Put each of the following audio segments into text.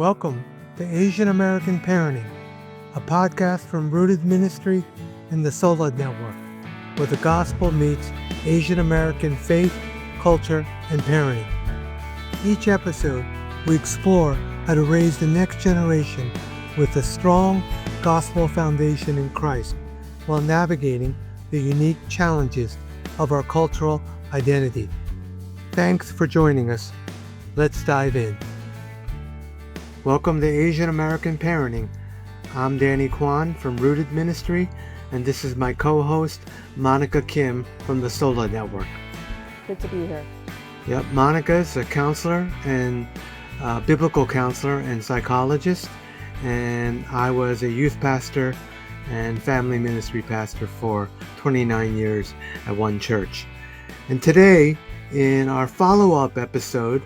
Welcome to Asian American Parenting, a podcast from Rooted Ministry and the Sola Network, where the gospel meets Asian American faith, culture, and parenting. Each episode, we explore how to raise the next generation with a strong gospel foundation in Christ while navigating the unique challenges of our cultural identity. Thanks for joining us. Let's dive in. Welcome to Asian American Parenting. I'm Danny Kwan from Rooted Ministry, and this is my co-host, Monica Kim from the Sola Network. Good to be here. Yep, Monica is a counselor and biblical counselor and psychologist, and I was a youth pastor and family ministry pastor for 29 years at one church. And today, in our follow-up episode,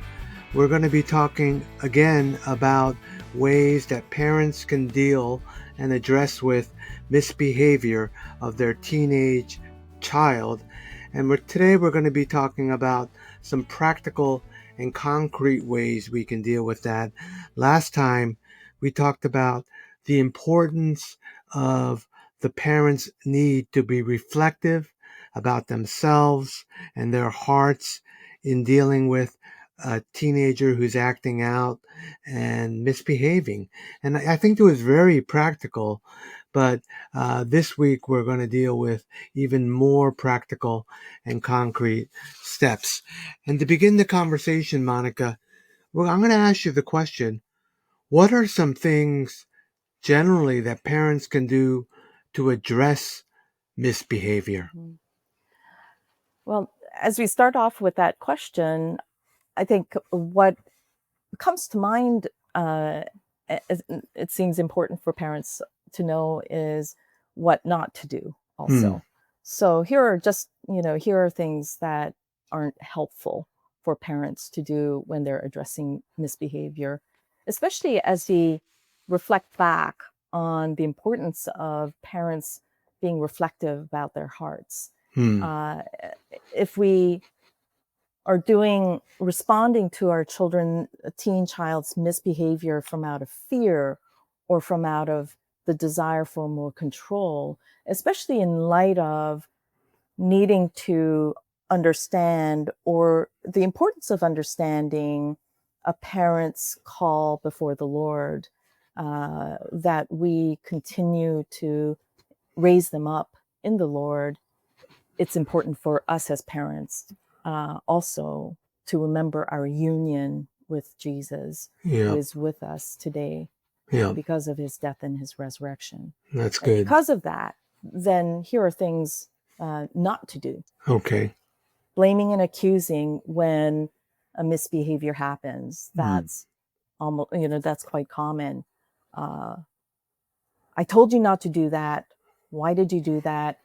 we're going to be talking again about ways that parents can deal and address with misbehavior of their teenage child. And today we're going to be talking about some practical and concrete ways we can deal with that. Last time we talked about the importance of the parents' need to be reflective about themselves and their hearts in dealing with a teenager who's acting out and misbehaving. And I think it was very practical, but this week we're going to deal with even more practical and concrete steps. And to begin the conversation, Monica, I'm going to ask you the question, what are some things generally that parents can do to address misbehavior? Well, as we start off with that question, I think what comes to mind, it seems important for parents to know, is what not to do also. So here are things that aren't helpful for parents to do when they're addressing misbehavior, especially as we reflect back on the importance of parents being reflective about their hearts. If we are responding to our teen child's misbehavior from out of fear or from out of the desire for more control, especially in light of needing to understand or the importance of understanding a parent's call before the Lord, that we continue to raise them up in the Lord, it's important for us as parents also to remember our union with Jesus, who is with us today because of his death and his resurrection. That's good. And because of that, then here are things not to do. Okay. Blaming and accusing when a misbehavior happens. That's almost, that's quite common. I told you not to do that. Why did you do that?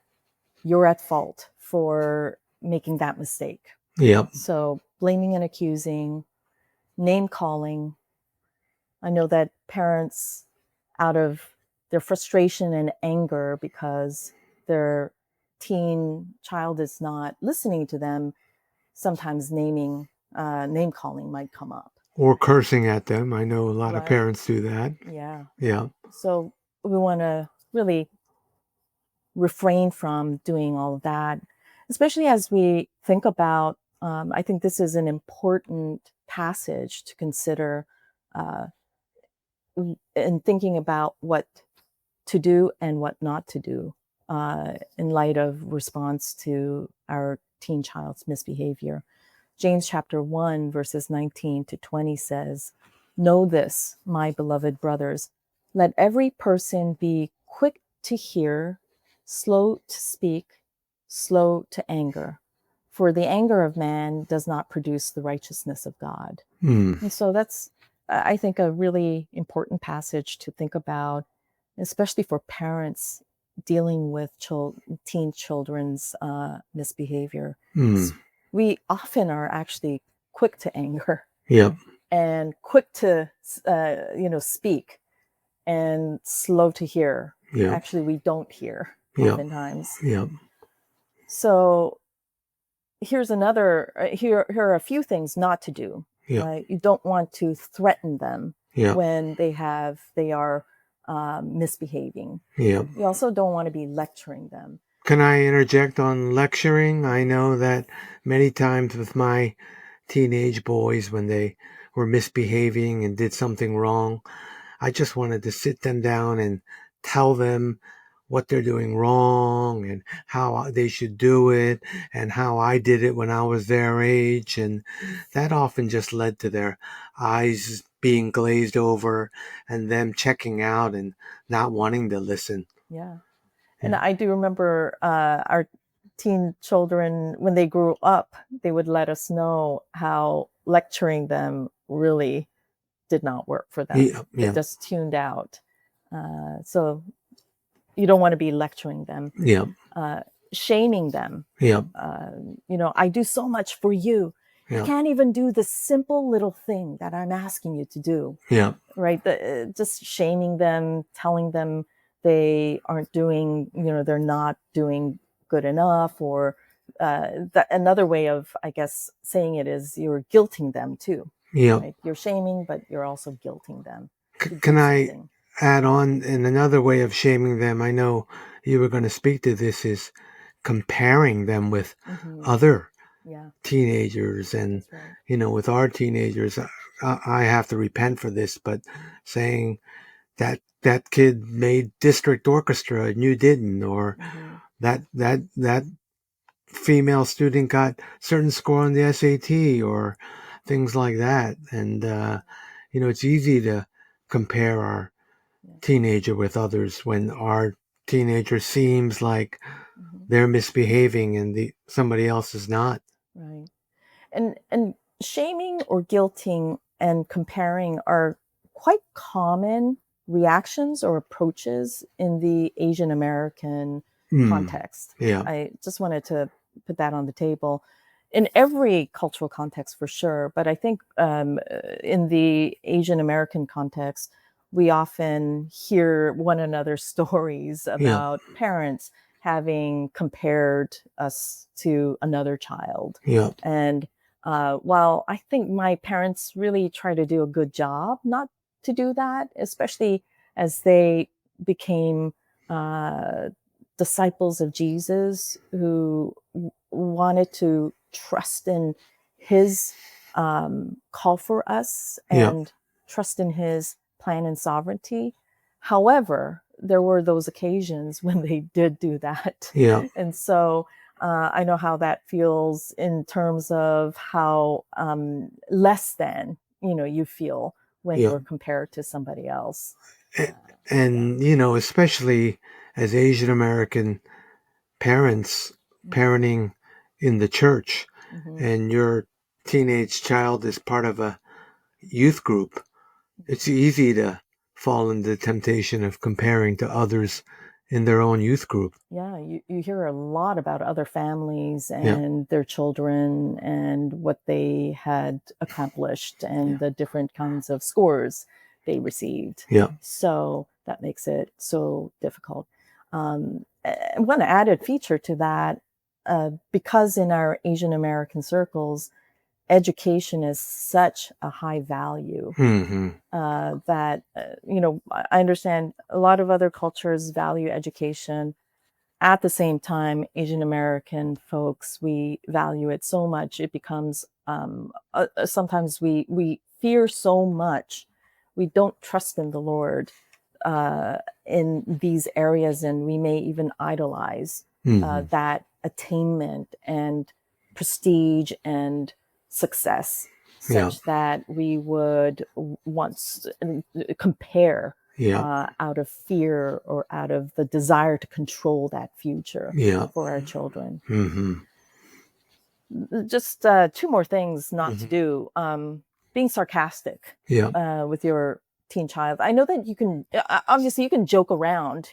You're at fault for making that mistake. Yep. So blaming and accusing, name calling. I know that parents, out of their frustration and anger because their teen child is not listening to them, sometimes name calling might come up. Or cursing at them. I know a lot of parents do that. Yeah. Yeah. So we want to really refrain from doing all of that, especially as we think about, I think this is an important passage to consider in thinking about what to do and what not to do in light of response to our teen child's misbehavior. James chapter 1, verses 19 to 20 says, "Know this, my beloved brothers, let every person be quick to hear, slow to speak, slow to anger. For the anger of man does not produce the righteousness of God." And so that's, I think, a really important passage to think about, especially for parents dealing with teen children's misbehavior. We often are actually quick to anger. Yep. And quick to, speak, and slow to hear. Yep. Actually, we don't hear oftentimes. Yep. So here's another. Here are a few things not to do. Yep. You don't want to threaten them Yeah. when they are misbehaving. Yeah. You also don't want to be lecturing them. Can I interject on lecturing? I know that many times with my teenage boys, when they were misbehaving and did something wrong, I just wanted to sit them down and tell them what they're doing wrong and how they should do it and how I did it when I was their age. And that often just led to their eyes being glazed over and them checking out and not wanting to listen. Yeah. And Yeah. I do remember our teen children, when they grew up, they would let us know how lecturing them really did not work for them. Yeah. They Yeah. just tuned out. So you don't want to be lecturing them, Yeah. shaming them. Yeah. I do so much for you. You Yeah. can't even do the simple little thing that I'm asking you to do. Yeah. Right? Just shaming them, telling them they aren't doing, they're not doing good enough, or another way of, I guess, saying it is you're guilting them too. Yeah. Right? You're shaming, but you're also guilting them to Can do I something. add on in another way of shaming them? I know you were going to speak to this, is comparing them with Mm-hmm. other Yeah, teenagers. And, that's right. with our teenagers, I have to repent for this, but saying that that kid made district orchestra and you didn't, or Mm-hmm. that female student got certain score on the SAT, or things like that. And, it's easy to compare our Yeah. teenager with others when our teenager seems like Mm-hmm. they're misbehaving and somebody else is not. Right. And shaming or guilting and comparing are quite common reactions or approaches in the Asian American Mm, context. yeah. I just wanted to put that on the table. In every cultural context, for sure, but I think in the Asian American context, we often hear one another's stories Yeah. about parents having compared us to another child. Yeah. And while I think my parents really try to do a good job not to do that, especially as they became uh, disciples of Jesus who wanted to trust in his call for us Yeah. and trust in his plan and sovereignty. However, there were those occasions when they did do that. Yeah. And so I know how that feels in terms of how less than, you feel when Yeah. you're compared to somebody else. A- Yeah. And, especially as Asian American parents parenting in the church, Mm-hmm. and your teenage child is part of a youth group, it's easy to fall into the temptation of comparing to others in their own youth group. Yeah, you hear a lot about other families Yeah. and their children and what they had accomplished and Yeah. the different kinds of scores they received. Yeah. So that makes it so difficult. And one added feature to that, because in our Asian American circles, education is such a high value, Mm-hmm. that, I understand a lot of other cultures value education. At the same time, Asian American folks, we value it so much. It becomes, sometimes we fear so much. We don't trust in the Lord in these areas, and we may even idolize Mm-hmm. that attainment and prestige and success, Yeah. such that we would once compare Yeah. out of fear or out of the desire to control that future Yeah. for our children. Mm-hmm. Just two more things not to Mm-hmm. do. Being sarcastic Yeah. with your teen child. I know that you can, obviously, you can joke around,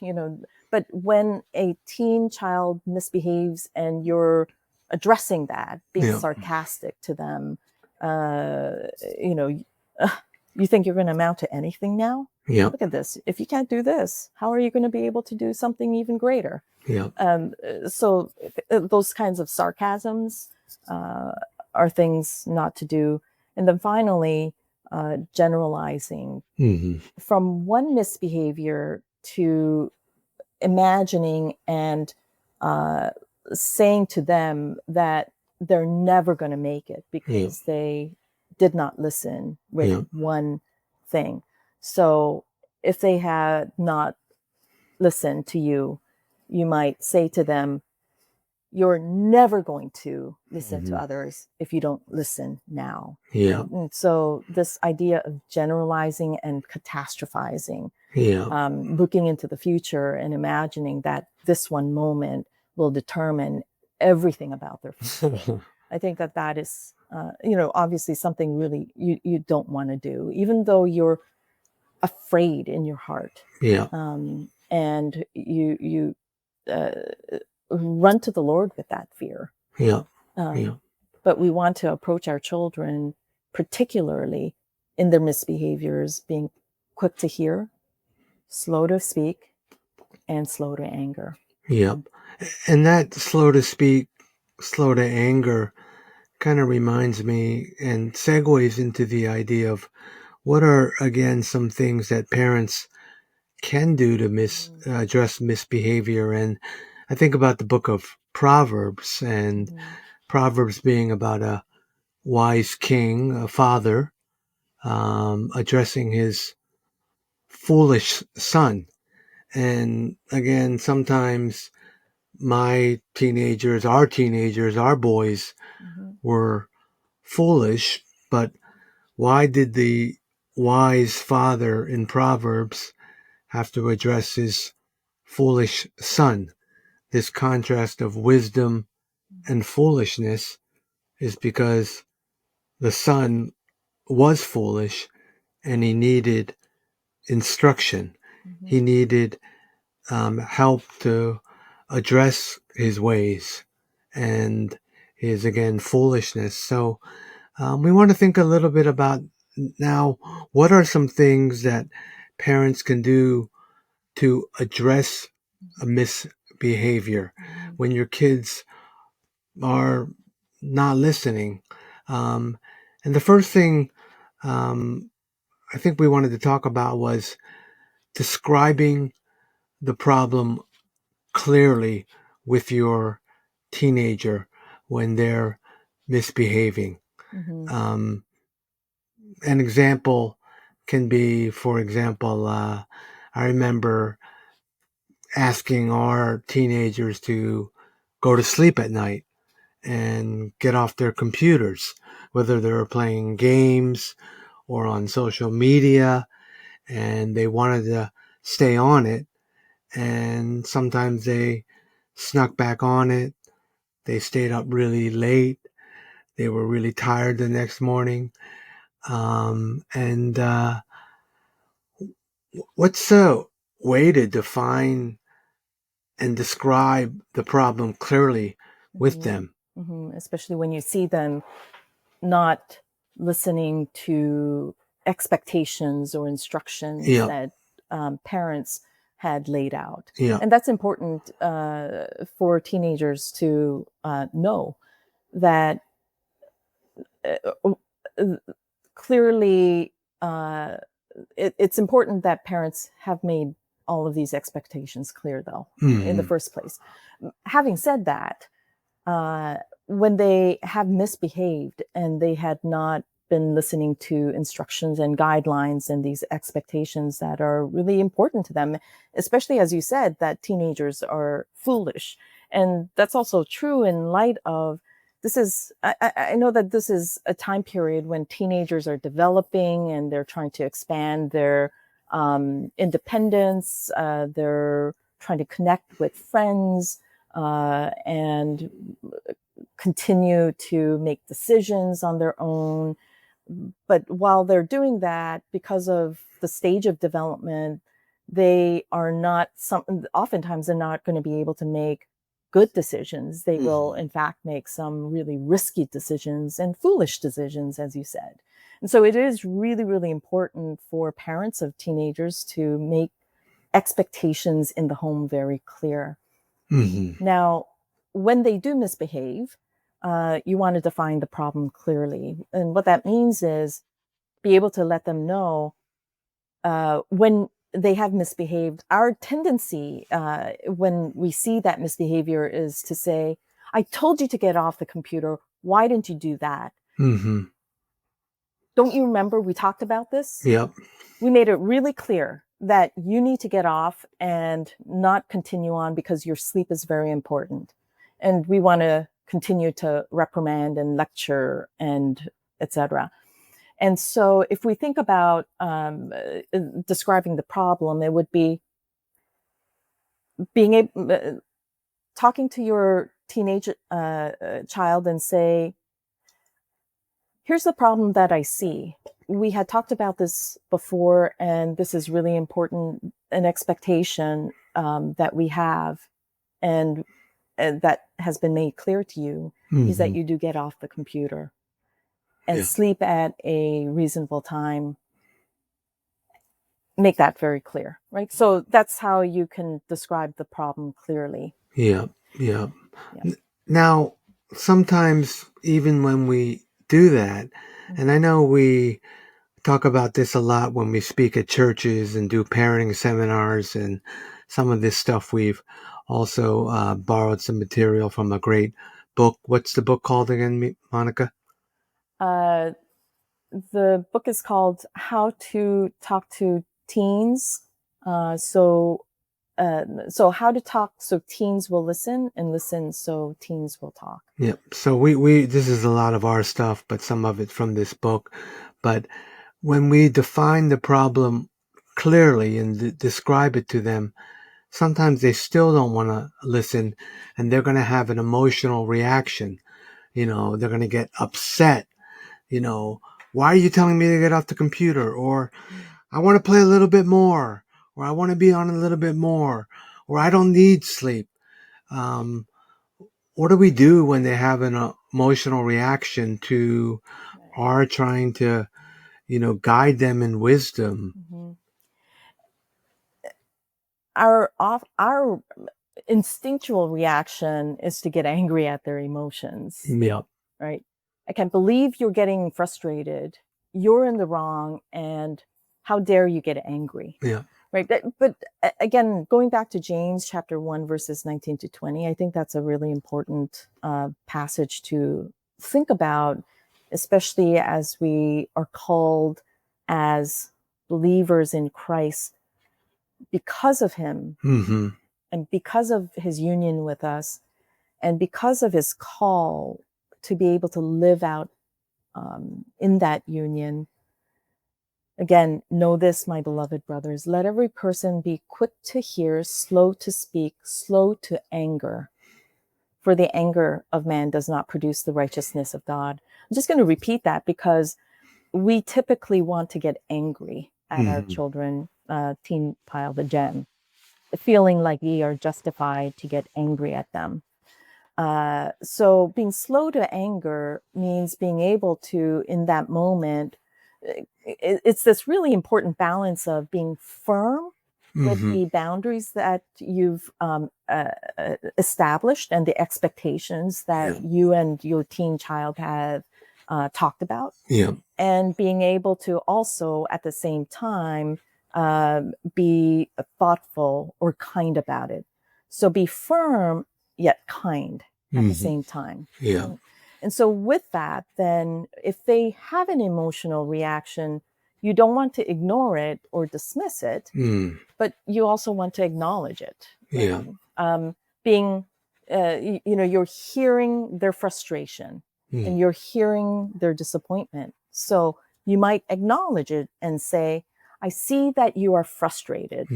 but when a teen child misbehaves and you're addressing that, being Yeah. sarcastic to them, uh, you know, you think you're going to amount to anything now? Yeah. Look at this. If you can't do this, how are you going to be able to do something even greater? Yeah. So those kinds of sarcasms are things not to do. And then finally, generalizing Mm-hmm. from one misbehavior to imagining and saying to them that they're never going to make it Yeah. because they did not listen with Yeah. one thing. So if they had not listened to you, you might say to them, you're never going to listen to Mm-hmm. others if you don't listen now. Yeah. And so this idea of generalizing and catastrophizing, Yeah. looking into the future and imagining that this one moment will determine everything about their future. I think that that is, obviously something really you don't want to do, even though you're afraid in your heart, Yeah. and you uh, run to the Lord with that fear. Yeah. Yeah. Um, but we want to approach our children, particularly in their misbehaviors, being quick to hear, slow to speak, and slow to anger. Yeah. And that slow to speak, slow to anger kind of reminds me and segues into the idea of what are, again, some things that parents can do to address misbehavior. And I think about the book of Proverbs, and Mm-hmm. Proverbs being about a wise king, a father, addressing his foolish son. And again, sometimes our teenagers, our boys Mm-hmm. were foolish, but why did the wise father in Proverbs have to address his foolish son? This contrast of wisdom and foolishness is because the son was foolish and he needed instruction. Mm-hmm. He needed help to address his ways and his, again, foolishness. So we want to think a little bit about now what are some things that parents can do to address a misbehavior Mm-hmm. when your kids are not listening. Um, and the first thing um, I think we wanted to talk about was describing the problem clearly with your teenager when they're misbehaving. Mm-hmm. Um, an example can be, for example, I remember asking our teenagers to go to sleep at night and get off their computers, whether they were playing games or on social media, and they wanted to stay on it. And sometimes they snuck back on it. They stayed up really late. They were really tired the next morning. And what's a way to define and describe the problem clearly with Mm-hmm. them? Mm-hmm. Especially when you see them not listening to expectations or instructions Yeah, that parents had laid out. yeah, And that's important for teenagers to know that uh, clearly uh, it's important that parents have made all of these expectations clear, though, in the mm-hmm. first place. Having said that, uh, when they have misbehaved and they had not been listening to instructions and guidelines and these expectations that are really important to them, especially as you said, that teenagers are foolish. And that's also true in light of I know that this is a time period when teenagers are developing and they're trying to expand their independence. They're trying to connect with friends and continue to make decisions on their own. But while they're doing that, because of the stage of development, they are not oftentimes they're not going to be able to make good decisions. They will, Mm-hmm. in fact, make some really risky decisions and foolish decisions, as you said. And so it is really, really important for parents of teenagers to make expectations in the home very clear. Mm-hmm. Now, when they do misbehave, you want to define the problem clearly. And what that means is be able to let them know when they have misbehaved. Our tendency when we see that misbehavior is to say, I told you to get off the computer. Why didn't you do that? Mm-hmm. Don't you remember we talked about this? Yep. We made it really clear that you need to get off and not continue on because your sleep is very important. And we want to continue to reprimand and lecture and etc. And so if we think about describing the problem, it would be being able, talking to your teenage child and say, here's the problem that I see. We had talked about this before, and this is really important, an expectation that we have and that has been made clear to you is that you do get off the computer and sleep at a reasonable time. Make that very clear, right? So that's how you can describe the problem clearly. Yeah. Now, sometimes even when we do that, and I know we talk about this a lot when we speak at churches and do parenting seminars, and some of this stuff we've also borrowed some material from a great book. What's the book called again, Monica? The book is called How to Talk to Teens. So how to talk so teens will listen, and listen so teens will talk. Yep. So we this is a lot of our stuff, but some of it from this book. But when we define the problem clearly and describe it to them, sometimes they still don't want to listen, and they're going to have an emotional reaction. They're going to get upset. Why are you telling me to get off the computer? Or I want to play a little bit more, or I want to be on a little bit more, or I don't need sleep. What do we do when they have an emotional reaction to our trying to, guide them in wisdom? Mm-hmm. Our instinctual reaction is to get angry at their emotions. Yep. Right? I can't believe you're getting frustrated. You're in the wrong, and how dare you get angry? Yeah. Right. But again, going back to James chapter 1, verses 19 to 20, I think that's a really important passage to think about, especially as we are called as believers in Christ because of him Mm-hmm. and because of his union with us and because of his call to be able to live out in that union. Again, know this, my beloved brothers, let every person be quick to hear, slow to speak, slow to anger. For the anger of man does not produce the righteousness of God. I'm just going to repeat that because we typically want to get angry at our children, teen pile the gem, feeling like we are justified to get angry at them. So being slow to anger means being able to, in that moment, it's this really important balance of being firm with the boundaries that you've established and the expectations that you and your teen child have talked about. Yeah. And being able to also, at the same time, be thoughtful or kind about it. So be firm yet kind at the same time. Yeah. And so with that, then if they have an emotional reaction, you don't want to ignore it or dismiss it, but you also want to acknowledge it. Right? Yeah. You're hearing their frustration and you're hearing their disappointment. So you might acknowledge it and say, I see that you are frustrated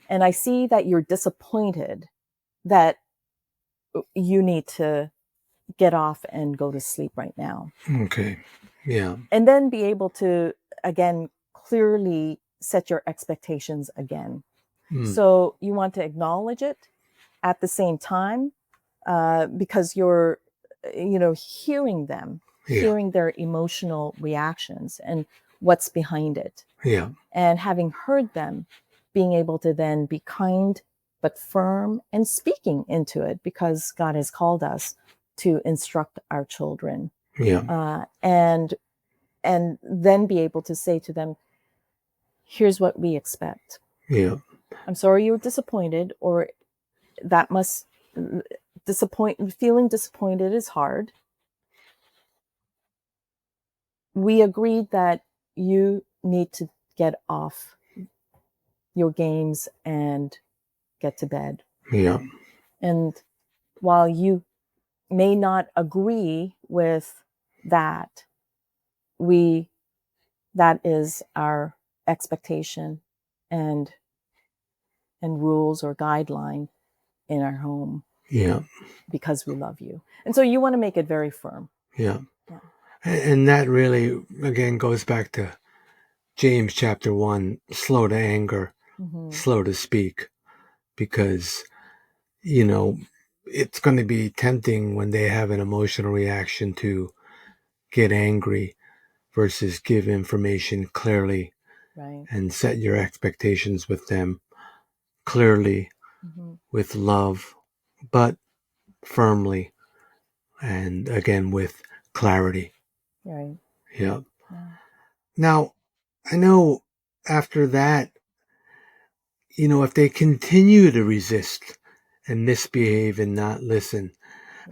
and I see that you're disappointed that you need to get off and go to sleep right now. Okay. Yeah. And then be able to, again, clearly set your expectations again. So you want to acknowledge it at the same time because you're, hearing them, hearing their emotional reactions and what's behind it. Yeah. And having heard them, being able to then be kind but firm and speaking into it because God has called us to instruct our children. Yeah. And and then be able to say to them, here's what we expect. Yeah. I'm sorry you were disappointed, or that must feeling disappointed is hard. We agreed that you need to get off your games and get to bed. Yeah. And while you may not agree with that, that is our expectation and rules or guideline in our home. Yeah. Because we love you. And so you want to make it very firm. Yeah. Yeah. And that really, again, goes back to James chapter 1, slow to anger, slow to speak, because, it's going to be tempting when they have an emotional reaction to get angry versus give information clearly, Right. and set your expectations with them clearly, with love, but firmly, and again with clarity. Right. Yeah. Yeah. Now, I know after that, if they continue to resist and misbehave and not listen,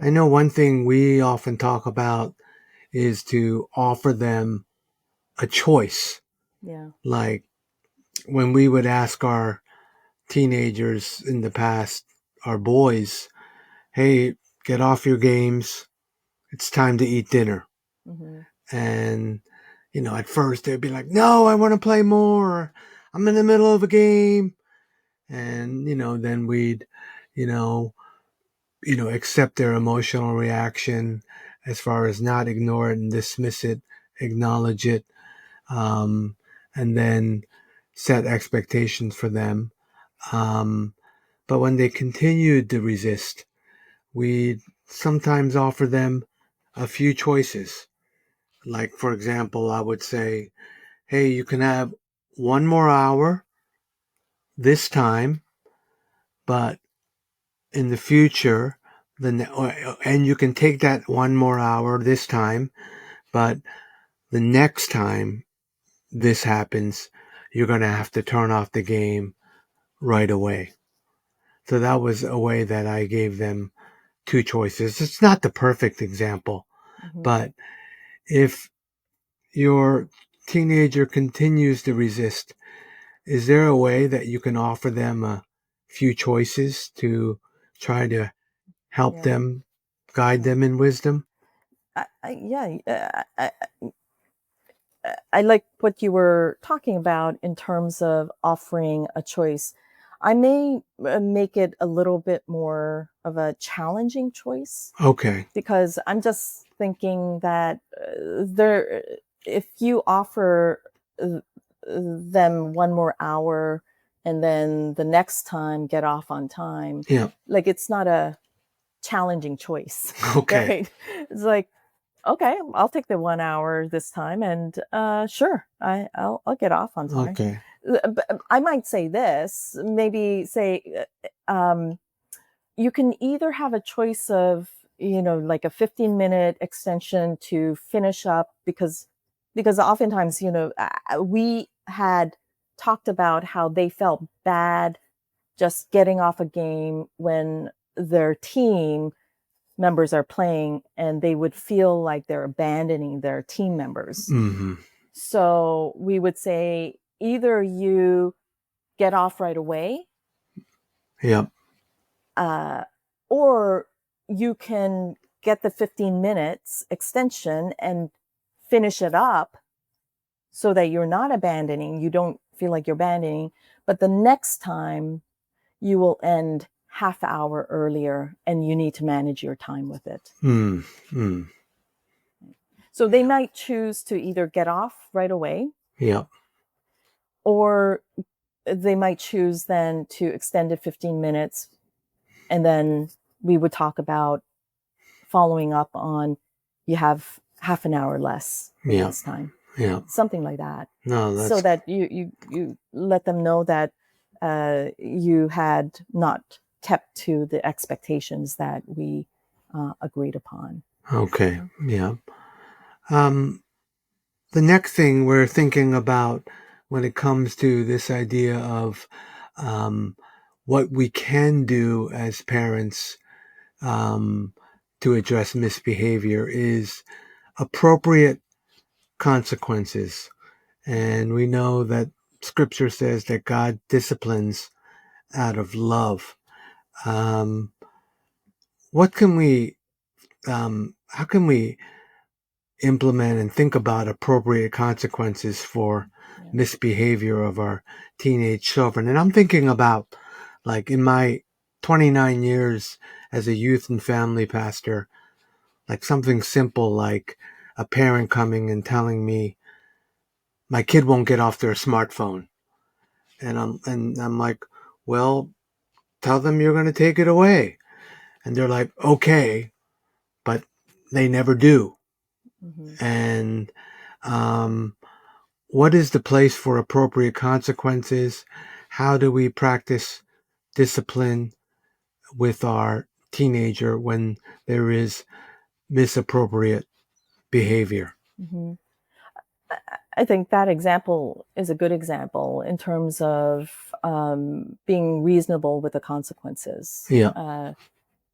I know one thing we often talk about is to offer them a choice. Yeah. Like when we would ask our teenagers in the past, our boys, hey, get off your games. It's time to eat dinner. And, at first they'd be like, no, I want to play more. I'm in the middle of a game. And, then we'd, you know, accept their emotional reaction as far as not ignore it and dismiss it, acknowledge it, and then set expectations for them. But when they continued to resist, we sometimes offer them a few choices. Like, for example, I would say, hey, you can have one more hour this time, but in the future, and you can take that one more hour this time, but the next time this happens, you're going to have to turn off the game right away. So that was a way that I gave them two choices. It's not the perfect example, but if your teenager continues to resist, is there a way that you can offer them a few choices to try to help them, guide them in wisdom? I like what you were talking about in terms of offering a choice. I may make it a little bit more of a challenging choice. Okay. Because I'm just thinking that if you offer them one more hour and then the next time get off on time, Yeah. like it's not a challenging choice. Okay. Right? It's like, okay, I'll take the 1 hour this time, and sure, I'll get off on time. Okay. But I might say this, maybe say, you can either have a choice of, like a 15-minute extension to finish up, because oftentimes, we had talked about how they felt bad just getting off a game when their team members are playing, and they would feel like they're abandoning their team members. So we would say either you get off right away, Yep. or you can get the 15 minutes extension and finish it up so that you're not abandoning, you don't feel like you're abandoning, but the next time you will end half hour earlier and you need to manage your time with it. So they might choose to either get off right away. Yep. Or they might choose then to extend it 15 minutes, and then we would talk about following up on, you have half an hour less next time. Yeah. Something like that. No, so that you let them know that you had not kept to the expectations that we agreed upon. okay. Yeah. the next thing we're thinking about when it comes to this idea of um, what we can do as parents um, to address misbehavior is appropriate consequences. And we know that scripture says that God disciplines out of love. Um, what can we, how can we implement and think about appropriate consequences for Yeah. misbehavior of our teenage children? And I'm thinking about, like, in my 29 years as a youth and family pastor, like something simple like a parent coming and telling me my kid won't get off their smartphone. And I'm like, well, tell them you're going to take it away. And they're like, okay, but they never do. Mm-hmm. And what is the place for appropriate consequences? How do we practice discipline with our teenager when there is misappropriate behavior? Mm-hmm. I think that example is a good example in terms of being reasonable with the consequences. Yeah.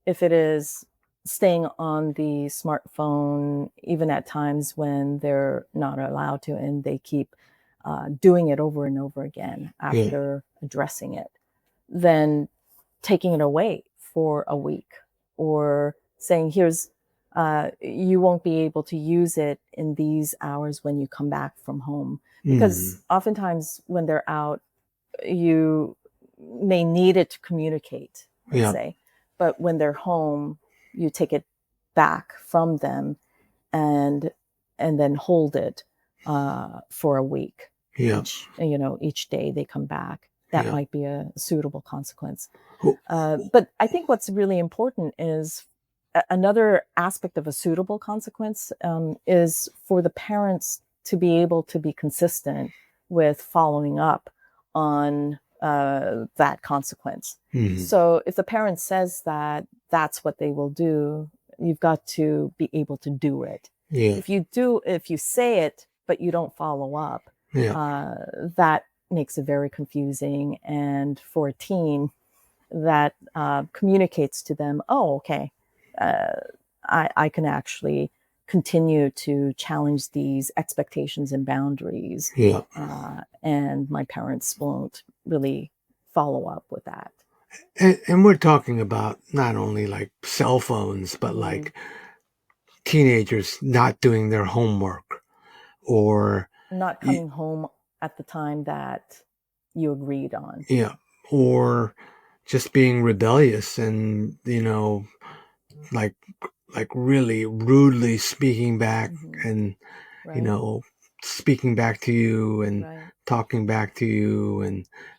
If it is staying on the smartphone, even at times when they're not allowed to, and they keep doing it over and over again Yeah. after addressing it, then taking it away for a week or saying, here's, you won't be able to use it in these hours when you come back from home. Because oftentimes when they're out, you may need it to communicate, let's Yeah. say. But when they're home, you take it back from them and then hold it for a week. Yeah. Each day they come back. That Yeah. might be a suitable consequence. Oh, But I think what's really important is another aspect of a suitable consequence is for the parents to be able to be consistent with following up on that consequence. So if the parent says that that's what they will do, you've got to be able to do it. Yeah. If you say it, but you don't follow up, Yeah. that makes it very confusing. And for a teen, that communicates to them, oh, okay, I can actually continue to challenge these expectations and boundaries, Yeah. and my parents won't really follow up with that. And we're talking about not only like cell phones, but like teenagers not doing their homework or, Not y- coming home at the time that you agreed on. yeah, or just being rebellious and, like, really rudely speaking back and, you Right, know, speaking back to you and right, talking back to you and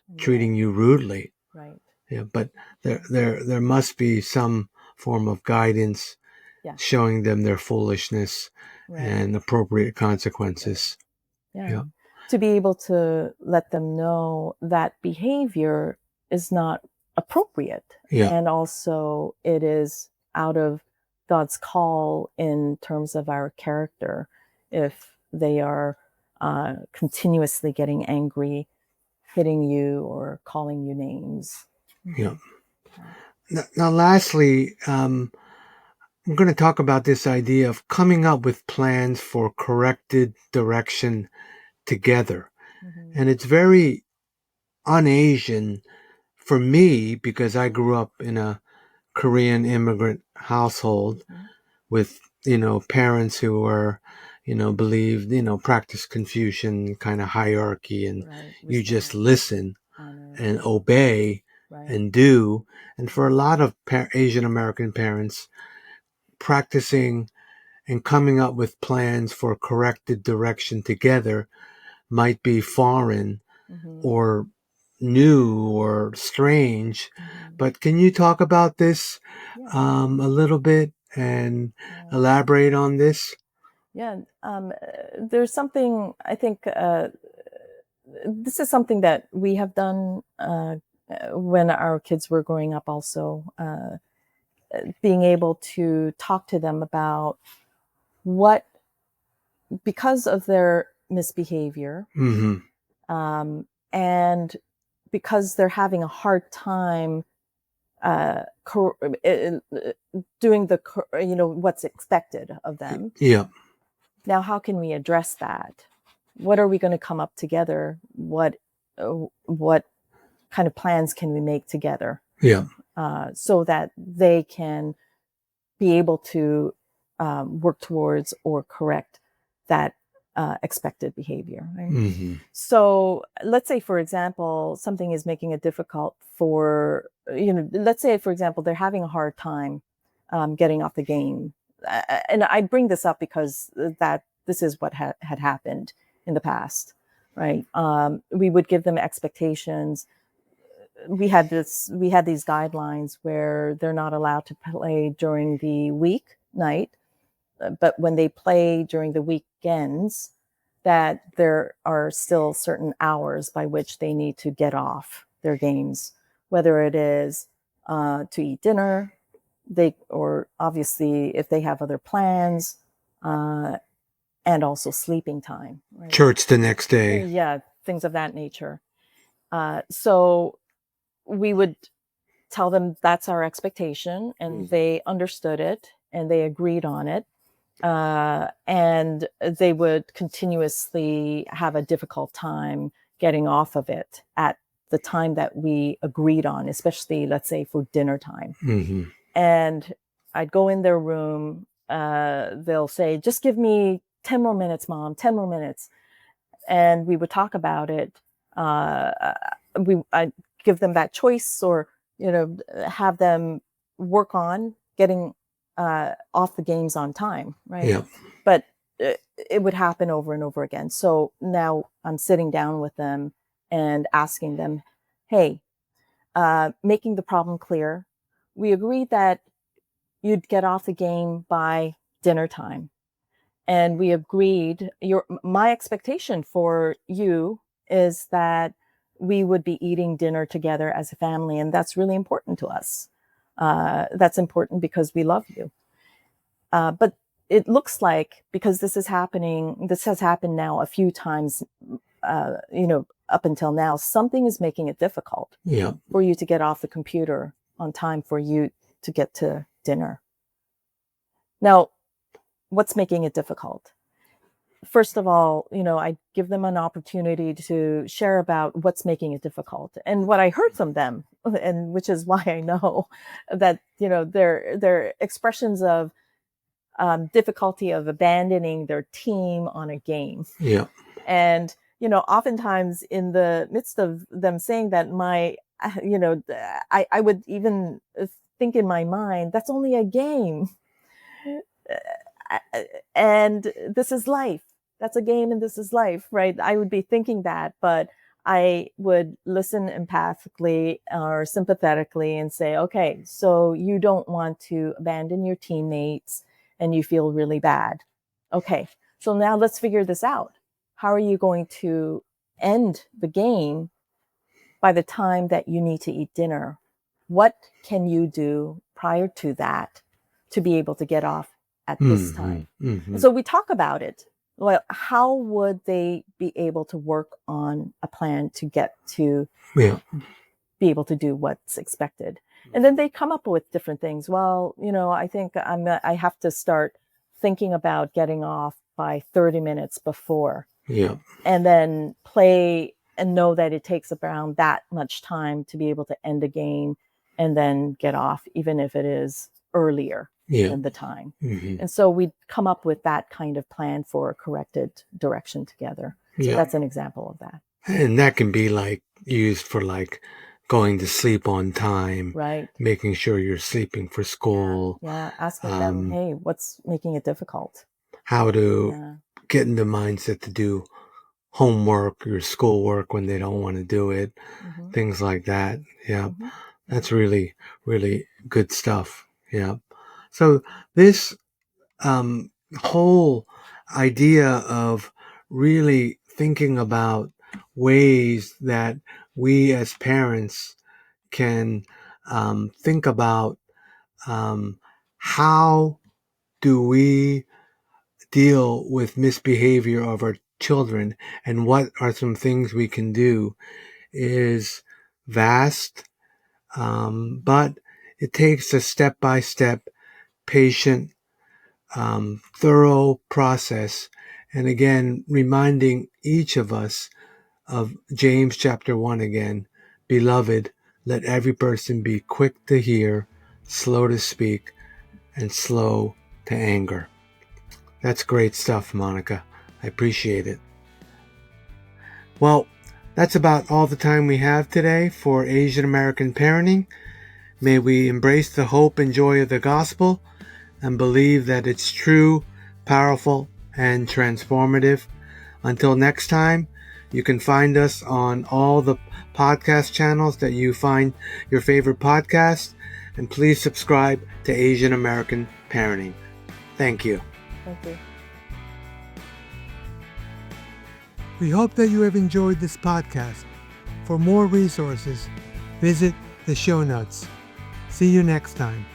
yeah, treating you rudely. right, Yeah, but there must be some form of guidance yeah, showing them their foolishness right, and appropriate right. consequences. Yeah. Yeah, To be able to let them know that behavior is not appropriate. yeah, And also, it is out of God's call in terms of our character. If they are continuously getting angry, hitting you, or calling you names. yeah. Yeah. Now, lastly, I'm going to talk about this idea of coming up with plans for corrected direction together. Mhm. And it's very un-Asian for me because I grew up in a Korean immigrant household Mhm. with, parents who were, believed, practice Confucian kind of hierarchy, and Right. you just Respect, listen honor. and obey Right. and do. And for a lot of Asian American parents, practicing and coming up with plans for corrected direction together might be foreign Hmm. or new or strange. Hmm. But can you talk about this Yeah. a little bit and Yeah. elaborate on this? Yeah. There's something I think this is something that we have done when our kids were growing up, also being able to talk to them about what, because of their misbehavior. Mm-hmm. And because they're having a hard time doing what's expected of them. Yeah. Now, how can we address that? What are we going to come up together? What kind of plans can we make together? Yeah. So that they can be able to work towards or correct that expected behavior. Right? Mm-hmm. So let's say, for example, something is making it difficult for, let's say, for example, they're having a hard time getting off the game. And I bring this up because that this is what had happened in the past, right? We would give them expectations. We had these guidelines where they're not allowed to play during the week night, but when they play during the weekends, that there are still certain hours by which they need to get off their games, whether it is to eat dinner, or obviously if they have other plans, and also sleeping time. Right? Church the next day. Yeah, things of that nature. So we would tell them that's our expectation, and they understood it and they agreed on it. And they would continuously have a difficult time getting off of it at the time that we agreed on, especially, let's say, for dinner time. Mm-hmm. And I'd go in their room. They'll say, just give me 10 more minutes, Mom, 10 more minutes. And we would talk about it. I'd give them that choice, or, have them work on getting off the games on time, right? Yeah. But it would happen over and over again. So now I'm sitting down with them and asking them, hey, making the problem clear. We agreed that you'd get off the game by dinner time. And we agreed, my expectation for you is that we would be eating dinner together as a family. And that's really important to us. That's important because we love you. But it looks like, because this has happened now a few times, up until now, something is making it difficult for you to get off the computer on time for you to get to dinner. Now, what's making it difficult? First of all, I give them an opportunity to share about what's making it difficult and what I heard from them, and which is why I know that, their expressions of difficulty of abandoning their team on a game. Yeah. And, oftentimes in the midst of them saying that, I would even think in my mind, that's only a game. And this is life. That's a game and this is life, right? I would be thinking that, but I would listen empathically or sympathetically and say, okay, so you don't want to abandon your teammates and you feel really bad. Okay, so now let's figure this out. How are you going to end the game by the time that you need to eat dinner? What can you do prior to that to be able to get off at this time? Mm-hmm. So we talk about it. Well, how would they be able to work on a plan to get to be able to do what's expected? And then they come up with different things. Well, I think I have to start thinking about getting off by 30 minutes before. Yeah. And then play and know that it takes around that much time to be able to end a game and then get off, even if it is earlier than the time. Mm-hmm. And so we come up with that kind of plan for a corrected direction together. So that's an example of that. And that can be used for going to sleep on time, right? Making sure you're sleeping for school. Yeah. Asking them, hey, what's making it difficult? How to get in the mindset to do homework or schoolwork when they don't want to do it. Mm-hmm. Things like that. Yeah. Mm-hmm. That's really, really good stuff. Yeah. So this whole idea of really thinking about ways that we as parents can think about how do we deal with misbehavior of our children and what are some things we can do is vast, but it takes a step-by-step, patient, thorough process. And again, reminding each of us of James chapter 1 again. Beloved, let every person be quick to hear, slow to speak, and slow to anger. That's great stuff, Monica. I appreciate it. Well, that's about all the time we have today for Asian American parenting. May we embrace the hope and joy of the gospel and believe that it's true, powerful, and transformative. Until next time, you can find us on all the podcast channels that you find your favorite podcast, and please subscribe to Asian American Parenting. Thank you. Thank you. We hope that you have enjoyed this podcast. For more resources, visit the show notes. See you next time.